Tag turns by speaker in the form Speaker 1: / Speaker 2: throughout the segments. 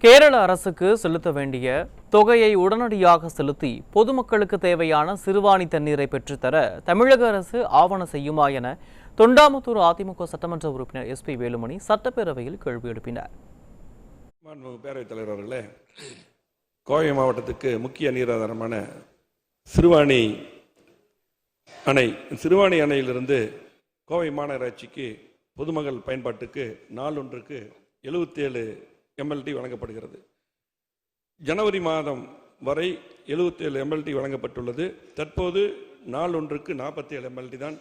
Speaker 1: கேரள அரசுக்கு செலுத்த வேண்டிய தொகையை உடனடியாக செலுத்தி பொதுமக்களுக்கு தேவையான சிறுவாணி தண்ணீரை பெற்றுத்தர தமிழக அரசு ஆவண செய்யுமா என தொண்டாமுத்தூர் அதிமுக சட்டமன்ற உறுப்பினர் SP வேலுமணி சட்டப்பேரவையில் கேள்வி எழுப்பினார்.
Speaker 2: பேரவைத் தலைவர் அவர்களே, கோவை மாவட்டத்துக்கு முக்கிய நீராதாரமான சிறுவாணி அணையிலிருந்து கோவை மாநகராட்சிக்கு பொதுமக்கள் பயன்பாட்டுக்கு நாளொன்றுக்கு 77 MLD வழங்கப்படுகிறது. ஜனவரி மாதம் வரை 77 MLD வழங்கப்பட்டுள்ளது. தற்போது நாளொன்றுக்கு 47 MLD தான்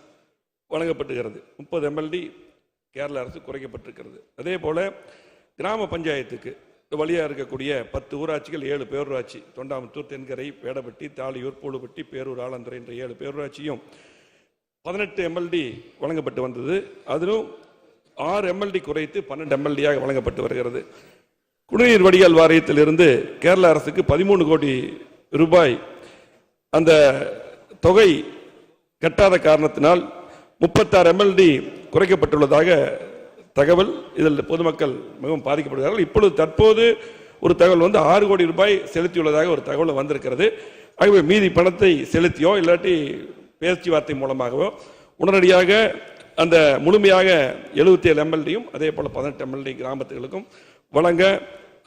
Speaker 2: வழங்கப்பட்டுகிறது. 30 MLD கேரள அரசு குறைக்கப்பட்டிருக்கிறது. அதே போல கிராம பஞ்சாயத்துக்கு வழியாக இருக்கக்கூடிய 10 ஊராட்சிகள், 7 பேரூராட்சி, தொண்டாமுத்தூர், தென்கரை, வேடப்பட்டி, தாளியூர், பூலுப்பட்டி, பேரூர், ஆலந்துறை என்ற 7 பேரூராட்சியும் 18 MLD வழங்கப்பட்டு வந்தது. அதிலும் 6 MLD குறைத்து 12 MLD வழங்கப்பட்டு வருகிறது. குடிநீர் வடிகால் வாரியத்திலிருந்து கேரள அரசுக்கு 13 கோடி ரூபாய் அந்த தொகை கட்டாத காரணத்தினால் 36 MLD குறைக்கப்பட்டுள்ளதாக தகவல். இதில் பொதுமக்கள் மிகவும் பாதிக்கப்படுகிறார்கள். இப்பொழுது தற்போது ஒரு தகவல் 6 கோடி ரூபாய் செலுத்தியுள்ளதாக ஒரு தகவல் வந்திருக்கிறது. ஆகவே மீதி பணத்தை செலுத்தியோ இல்லாட்டி பேச்சுவார்த்தை மூலமாகவோ உடனடியாக அந்த முழுமையாக 77 MLDயும் அதே போல 18 MLD கிராமத்துகளுக்கும் வழங்க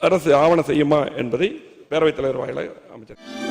Speaker 2: அரசு ஆவண செய்யுமா என்பதை பேரவைத் தலைவர் வாயிலாக அமைச்சர்